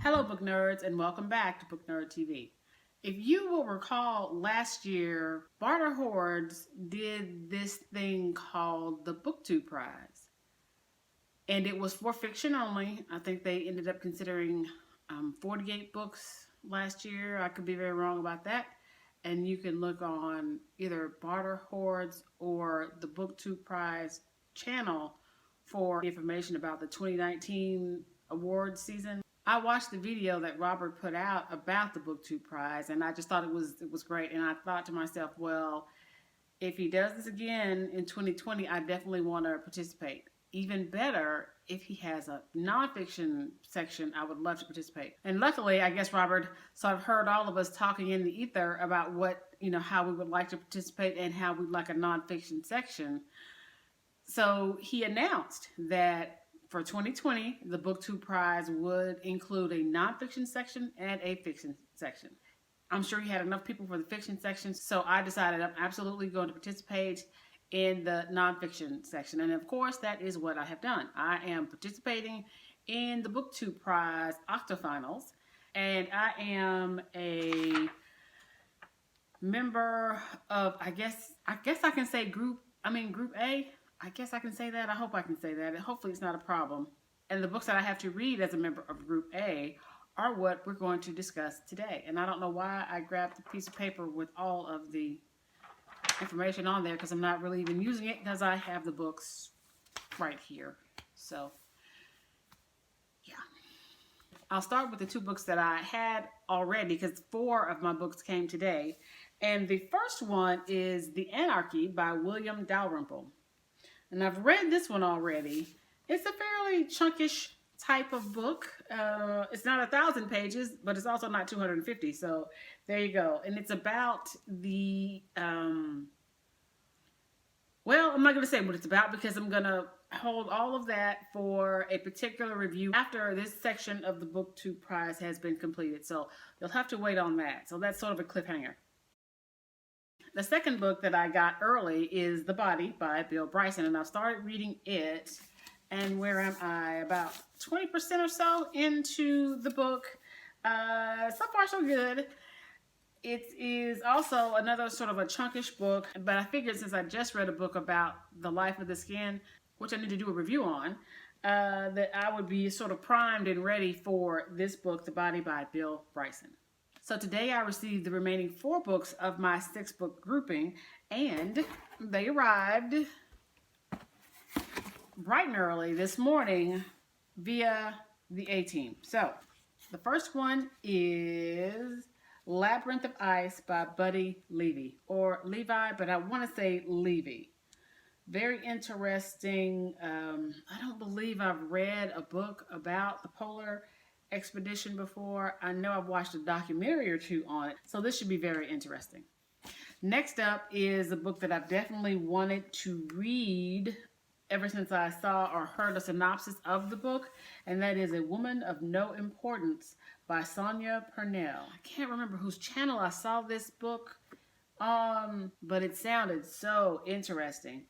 Hello book nerds and welcome back to Book Nerd TV. If you will recall, last year Barter Hordes did this thing called the BookTube Prize. And it was for fiction only. I think they ended up considering 48 books last year. I could be very wrong about that. And you can look on either Barter Hordes or the BookTube Prize channel for information about the 2019 awards season. I watched the video that Robert put out about the BookTube Prize, and I just thought it was great. And I thought to myself, well, if he does this again in 2020, I definitely want to participate. Even better, if he has a nonfiction section, I would love to participate. And luckily, I guess Robert sort of heard all of us talking in the ether about how we would like to participate and how we'd like a nonfiction section. So he announced that for 2020, the BookTube Prize would include a nonfiction section and a fiction section. I'm sure he had enough people for the fiction section, so I decided I'm absolutely going to participate in the nonfiction section. And of course, that is what I have done. I am participating in the BookTube Prize octofinals, and I am a member of, I guess I can say Group A. I guess I can say that. I hope I can say that. Hopefully it's not a problem. And the books that I have to read as a member of Group A are what we're going to discuss today. And I don't know why I grabbed a piece of paper with all of the information on there, because I'm not really even using it because I have the books right here. So, yeah. I'll start with the two books that I had already, because 4 of my books came today. And the first one is The Anarchy by William Dalrymple. And I've read this one already. It's a fairly chunkish type of book. It's not 1,000 pages, but it's also not 250. So there you go. And it's about the, well, I'm not going to say what it's about because I'm going to hold all of that for a particular review after this section of the BookTube Prize has been completed. So you'll have to wait on that. So that's sort of a cliffhanger. The second book that I got early is The Body by Bill Bryson, and I've started reading it, and where am I? About 20% or so into the book. So far, so good. It is also another sort of a chunkish book, but I figured since I just read a book about the life of the skin, which I need to do a review on, that I would be sort of primed and ready for this book, The Body by Bill Bryson. So today I received the remaining 4 books of my 6-book grouping, and they arrived bright and early this morning via the A-Team. So the first one is Labyrinth of Ice by Buddy Levy, or Levi, but I want to say Levy. Very interesting. I don't believe I've read a book about the polar expedition before. I know I've watched a documentary or 2 on it, so this should be very interesting. Next up is a book that I've definitely wanted to read ever since I saw or heard a synopsis of the book, and that is A Woman of No Importance by Sonia Purnell. I can't remember whose channel I saw this book on, but it sounded so interesting.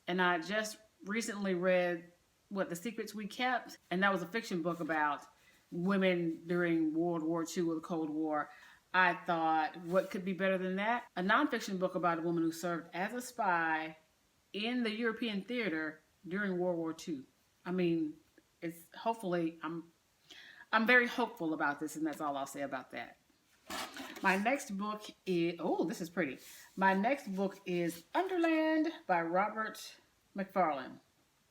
And I just recently read The Secrets We Kept, and that was a fiction book about women during World War II or the Cold War. I thought, what could be better than that? A nonfiction book about a woman who served as a spy in the European theater during World War II. I mean, it's hopefully, I'm very hopeful about this, and that's all I'll say about that. My next book is, oh, this is pretty. My next book is Underland by Robert Macfarlane.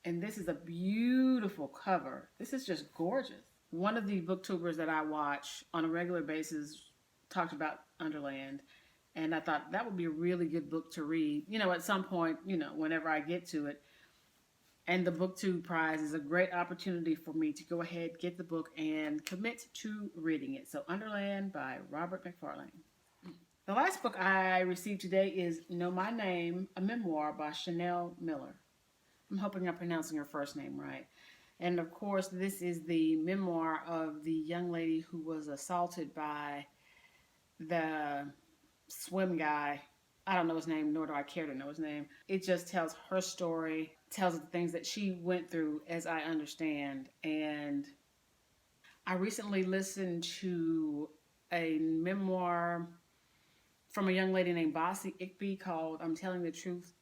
And this is a beautiful cover. This is just gorgeous. One of the booktubers that I watch on a regular basis talked about Underland, and I thought that would be a really good book to read, at some point, whenever I get to it. And the BookTube Prize is a great opportunity for me to go ahead, get the book, and commit to reading it. So Underland by Robert Macfarlane. The last book I received today is Know My Name, a memoir by Chanel Miller. I'm hoping I'm pronouncing her first name right. And of course, this is the memoir of the young lady who was assaulted by the swim guy. I don't know his name, nor do I care to know his name. It just tells her story, tells the things that she went through, as I understand. And I recently listened to a memoir from a young lady named Bassey, Ikpi, called I'm Telling the Truth,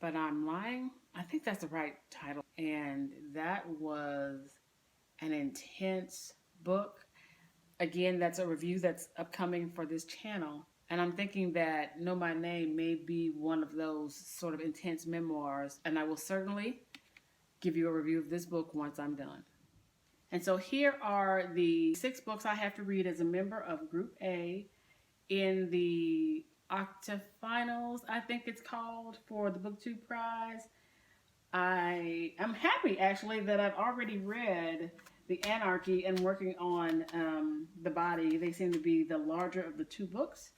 But I'm Lying. I think that's the right title. And that was an intense book. Again, that's a review that's upcoming for this channel. And I'm thinking that Know My Name may be one of those sort of intense memoirs. And I will certainly give you a review of this book once I'm done. And so here are the 6 books I have to read as a member of Group A in the Octafinals, I think it's called, for the BookTube Prize. I am happy, actually, that I've already read the Anarchy and working on the Body. They seem to be the larger of the 2 books.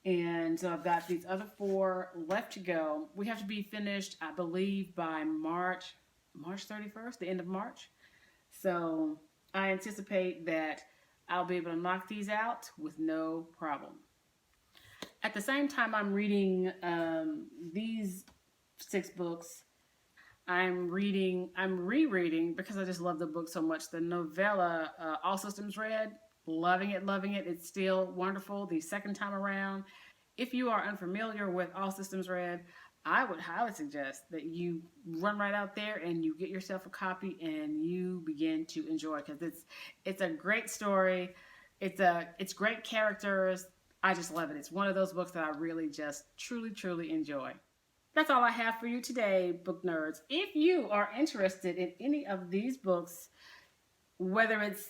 And so I've got these other 4 left to go. We have to be finished, I believe, by March 31st, the end of March. So I anticipate that I'll be able to knock these out with no problem. At the same time I'm reading these 6 books, I'm rereading, because I just love the book so much, the novella All Systems Red. Loving it, loving it. It's still wonderful the second time around. If you are unfamiliar with All Systems Red, I would highly suggest that you run right out there and you get yourself a copy and you begin to enjoy it, because it's a great story. It's great characters. I just love it. It's one of those books that I really just truly enjoy. That's all I have for you today, book nerds. If you are interested in any of these books, whether it's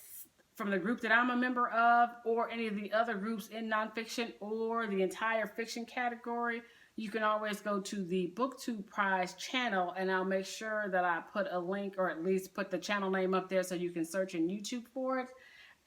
from the group that I'm a member of or any of the other groups in nonfiction or the entire fiction category, you can always go to the BookTube Prize channel, and I'll make sure that I put a link, or at least put the channel name up there, so you can search in YouTube for it.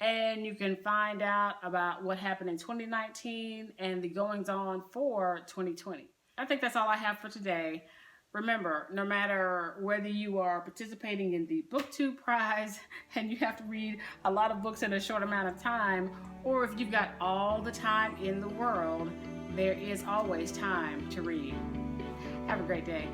And you can find out about what happened in 2019 and the goings on for 2020. I think that's all I have for today. Remember, no matter whether you are participating in the BookTube Prize and you have to read a lot of books in a short amount of time, or if you've got all the time in the world, there is always time to read. Have a great day.